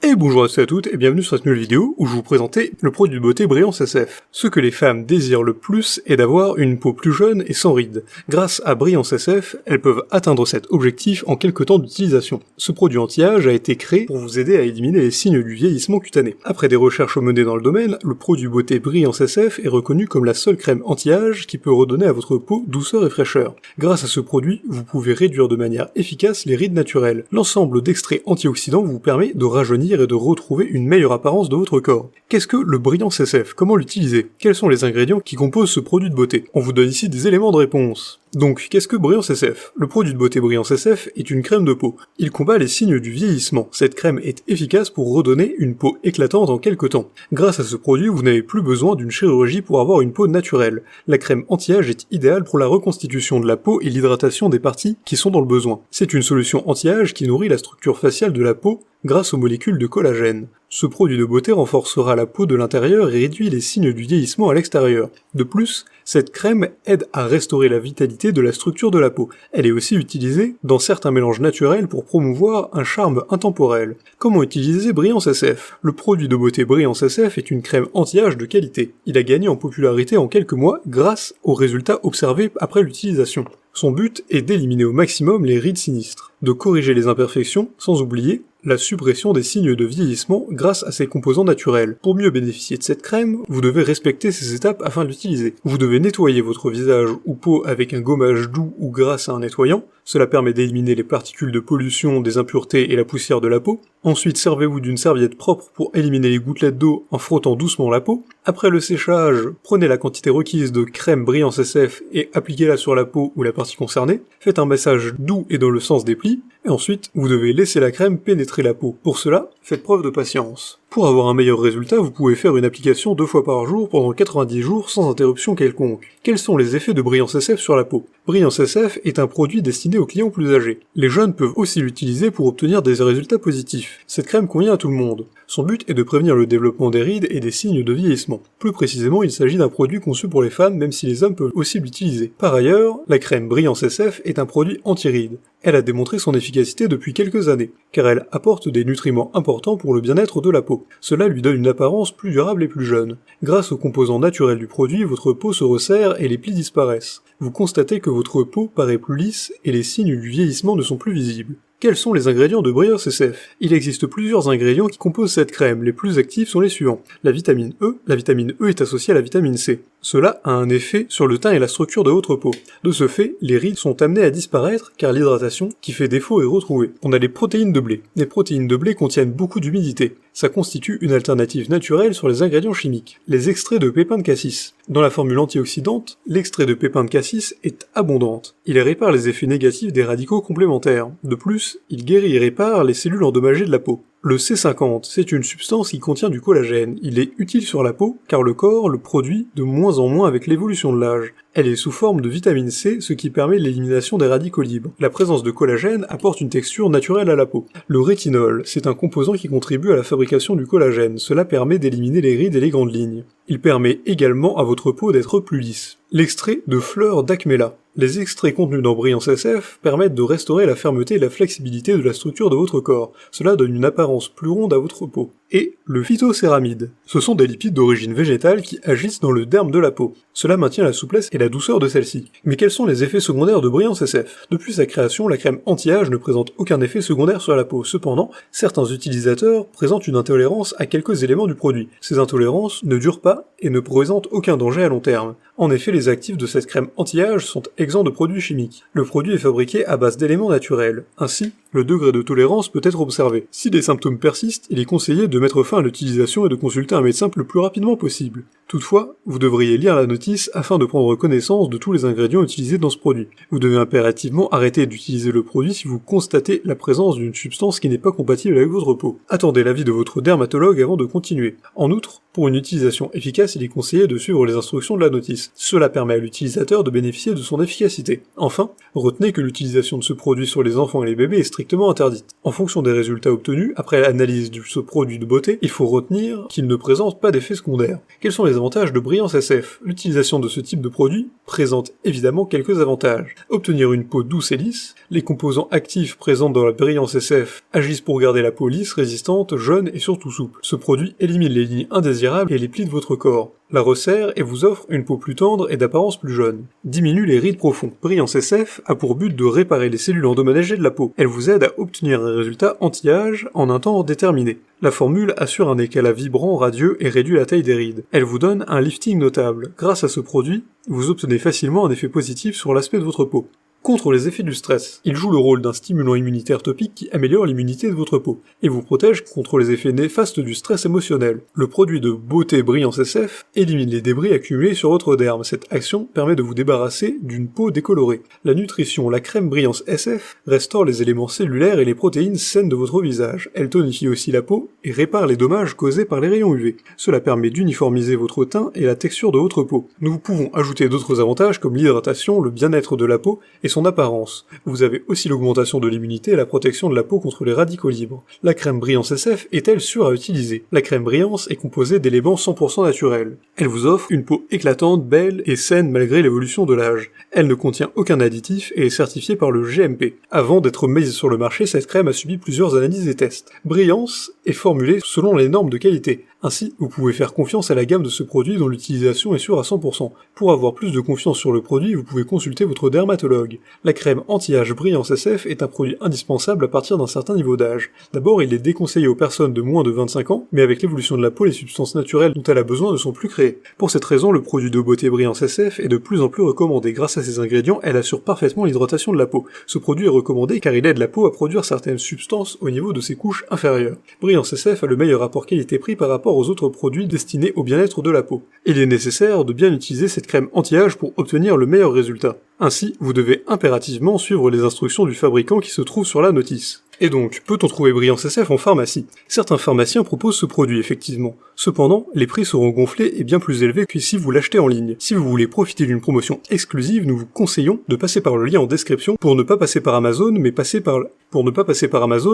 Et bonjour à tous et à toutes et bienvenue sur cette nouvelle vidéo où je vous présentais le produit de beauté Brilance SF. Ce que les femmes désirent le plus est d'avoir une peau plus jeune et sans rides. Grâce à Brilance SF, elles peuvent atteindre cet objectif en quelques temps d'utilisation. Ce produit anti-âge a été créé pour vous aider à éliminer les signes du vieillissement cutané. Après des recherches menées dans le domaine, le produit beauté Brilance SF est reconnu comme la seule crème anti-âge qui peut redonner à votre peau douceur et fraîcheur. Grâce à ce produit, vous pouvez réduire de manière efficace les rides naturelles. L'ensemble d'extraits antioxydants vous permet de rajeunir et de retrouver une meilleure apparence de votre corps. Qu'est-ce que le Brilance SF? Comment l'utiliser? Quels sont les ingrédients qui composent ce produit de beauté? On vous donne ici des éléments de réponse. Donc, qu'est-ce que Brilance SF? Le produit de beauté Brilance SF est une crème de peau. Il combat les signes du vieillissement. Cette crème est efficace pour redonner une peau éclatante en quelques temps. Grâce à ce produit, vous n'avez plus besoin d'une chirurgie pour avoir une peau naturelle. La crème anti-âge est idéale pour la reconstitution de la peau et l'hydratation des parties qui sont dans le besoin. C'est une solution anti-âge qui nourrit la structure faciale de la peau grâce aux molécules de collagène. Ce produit de beauté renforcera la peau de l'intérieur et réduit les signes du vieillissement à l'extérieur. De plus, cette crème aide à restaurer la vitalité de la structure de la peau. Elle est aussi utilisée dans certains mélanges naturels pour promouvoir un charme intemporel. Comment utiliser Brilance SF? Le produit de beauté Brilance SF est une crème anti-âge de qualité. Il a gagné en popularité en quelques mois grâce aux résultats observés après l'utilisation. Son but est d'éliminer au maximum les rides sinistres, de corriger les imperfections, sans oublier la suppression des signes de vieillissement grâce à ses composants naturels. Pour mieux bénéficier de cette crème, vous devez respecter ces étapes afin de l'utiliser. Vous devez nettoyer votre visage ou peau avec un gommage doux ou grâce à un nettoyant. Cela permet d'éliminer les particules de pollution, des impuretés et la poussière de la peau. Ensuite, servez-vous d'une serviette propre pour éliminer les gouttelettes d'eau en frottant doucement la peau. Après le séchage, prenez la quantité requise de crème Brilance SF et appliquez-la sur la peau ou la partie concernée. Faites un massage doux et dans le sens des plis. Et ensuite, vous devez laisser la crème pénétrer la peau. Pour cela, faites preuve de patience. Pour avoir un meilleur résultat, vous pouvez faire une application 2 fois par jour pendant 90 jours sans interruption quelconque. Quels sont les effets de Brilance SF sur la peau? Brilance SF est un produit destiné aux clients plus âgés. Les jeunes peuvent aussi l'utiliser pour obtenir des résultats positifs. Cette crème convient à tout le monde. Son but est de prévenir le développement des rides et des signes de vieillissement. Plus précisément, il s'agit d'un produit conçu pour les femmes, même si les hommes peuvent aussi l'utiliser. Par ailleurs, la crème Brilance SF est un produit anti-rides. Elle a démontré son efficacité depuis quelques années, car elle apporte des nutriments importants pour le bien-être de la peau. Cela lui donne une apparence plus durable et plus jeune. Grâce aux composants naturels du produit, votre peau se resserre et les plis disparaissent. Vous constatez que votre peau paraît plus lisse et les signes du vieillissement ne sont plus visibles. Quels sont les ingrédients de Brilance SF? Il existe plusieurs ingrédients qui composent cette crème. Les plus actifs sont les suivants. La vitamine E. La vitamine E est associée à la vitamine C. Cela a un effet sur le teint et la structure de votre peau. De ce fait, les rides sont amenées à disparaître car l'hydratation qui fait défaut est retrouvée. On a les protéines de blé. Les protéines de blé contiennent beaucoup d'humidité. Ça constitue une alternative naturelle sur les ingrédients chimiques. Les extraits de pépins de cassis. Dans la formule antioxydante, l'extrait de pépins de cassis est abondante. Il répare les effets négatifs des radicaux complémentaires. De plus, il guérit et répare les cellules endommagées de la peau. Le C50, c'est une substance qui contient du collagène. Il est utile sur la peau car le corps le produit de moins en moins avec l'évolution de l'âge. Elle est sous forme de vitamine C, ce qui permet l'élimination des radicaux libres. La présence de collagène apporte une texture naturelle à la peau. Le rétinol, c'est un composant qui contribue à la fabrication du collagène. Cela permet d'éliminer les rides et les grandes lignes. Il permet également à votre peau d'être plus lisse. L'extrait de fleurs d'Acmela. Les extraits contenus dans Brilance SF permettent de restaurer la fermeté et la flexibilité de la structure de votre corps. Cela donne une apparence plus ronde à votre peau. Et le phytocéramide. Ce sont des lipides d'origine végétale qui agissent dans le derme de la peau. Cela maintient la souplesse et la douceur de celle-ci. Mais quels sont les effets secondaires de Brilance SF? Depuis sa création, la crème anti-âge ne présente aucun effet secondaire sur la peau. Cependant, certains utilisateurs présentent une intolérance à quelques éléments du produit. Ces intolérances ne durent pas et ne présentent aucun danger à long terme. En effet, les actifs de cette crème anti-âge sont exempts de produits chimiques. Le produit est fabriqué à base d'éléments naturels. Ainsi, le degré de tolérance peut être observé. Si les symptômes persistent, il est conseillé de mettre fin à l'utilisation et de consulter un médecin le plus rapidement possible. Toutefois, vous devriez lire la notice afin de prendre connaissance de tous les ingrédients utilisés dans ce produit. Vous devez impérativement arrêter d'utiliser le produit si vous constatez la présence d'une substance qui n'est pas compatible avec votre peau. Attendez l'avis de votre dermatologue avant de continuer. En outre, pour une utilisation efficace, il est conseillé de suivre les instructions de la notice. Cela permet à l'utilisateur de bénéficier de son efficacité. Enfin, retenez que l'utilisation de ce produit sur les enfants et les bébés est strictement strictement interdite. En fonction des résultats obtenus, après l'analyse de ce produit de beauté, il faut retenir qu'il ne présente pas d'effets secondaires. Quels sont les avantages de Brillance SF? L'utilisation de ce type de produit présente évidemment quelques avantages. Obtenir une peau douce et lisse, les composants actifs présents dans la Brillance SF agissent pour garder la peau lisse, résistante, jeune et surtout souple. Ce produit élimine les lignes indésirables et les plis de votre corps, la resserre et vous offre une peau plus tendre et d'apparence plus jeune. Diminue les rides profonds. Brillance SF a pour but de réparer les cellules endommagées de la peau. Elle vous aide à obtenir un résultat anti-âge en un temps déterminé. La formule assure un éclat vibrant, radieux et réduit la taille des rides. Elle vous donne un lifting notable. Grâce à ce produit, vous obtenez facilement un effet positif sur l'aspect de votre peau. Contre les effets du stress, il joue le rôle d'un stimulant immunitaire topique qui améliore l'immunité de votre peau, et vous protège contre les effets néfastes du stress émotionnel. Le produit de beauté Brillance SF élimine les débris accumulés sur votre derme. Cette action permet de vous débarrasser d'une peau décolorée. La nutrition, la crème Brillance SF, restaure les éléments cellulaires et les protéines saines de votre visage. Elle tonifie aussi la peau et répare les dommages causés par les rayons UV. Cela permet d'uniformiser votre teint et la texture de votre peau. Nous pouvons ajouter d'autres avantages comme l'hydratation, le bien-être de la peau et son apparence. Vous avez aussi l'augmentation de l'immunité et la protection de la peau contre les radicaux libres. La crème Brillance SF est-elle sûre à utiliser? La crème Brillance est composée d'éléments 100% naturels. Elle vous offre une peau éclatante, belle et saine malgré l'évolution de l'âge. Elle ne contient aucun additif et est certifiée par le GMP. Avant d'être mise sur le marché, cette crème a subi plusieurs analyses et tests. Brillance est formulée selon les normes de qualité. Ainsi, vous pouvez faire confiance à la gamme de ce produit dont l'utilisation est sûre à 100%. Pour avoir plus de confiance sur le produit, vous pouvez consulter votre dermatologue. La crème anti-âge Brillance SF est un produit indispensable à partir d'un certain niveau d'âge. D'abord, il est déconseillé aux personnes de moins de 25 ans, mais avec l'évolution de la peau, les substances naturelles dont elle a besoin ne sont plus créées. Pour cette raison, le produit de beauté Brillance SF est de plus en plus recommandé. Grâce à ses ingrédients, elle assure parfaitement l'hydratation de la peau. Ce produit est recommandé car il aide la peau à produire certaines substances au niveau de ses couches inférieures. Brillance SF a le meilleur rapport qualité-prix par rapport aux autres produits destinés au bien-être de la peau. Il est nécessaire de bien utiliser cette crème anti-âge pour obtenir le meilleur résultat. Ainsi, vous devez impérativement suivre les instructions du fabricant qui se trouvent sur la notice. Et donc, peut-on trouver Brillance SF en pharmacie? Certains pharmaciens proposent ce produit, effectivement. Cependant, les prix seront gonflés et bien plus élevés que si vous l'achetez en ligne. Si vous voulez profiter d'une promotion exclusive, nous vous conseillons de passer par le lien en description pour ne pas passer par Amazon,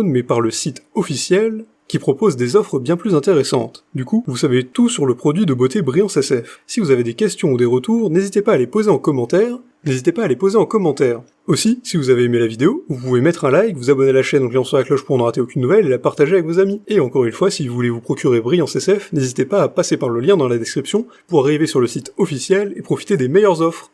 mais par le site officiel qui propose des offres bien plus intéressantes. Du coup, vous savez tout sur le produit de beauté Brillance SF. Si vous avez des questions ou des retours, n'hésitez pas à les poser en commentaire. Aussi, si vous avez aimé la vidéo, vous pouvez mettre un like, vous abonner à la chaîne en cliquant sur la cloche pour ne rater aucune nouvelle et la partager avec vos amis. Et encore une fois, si vous voulez vous procurer Brillance SF, n'hésitez pas à passer par le lien dans la description pour arriver sur le site officiel et profiter des meilleures offres.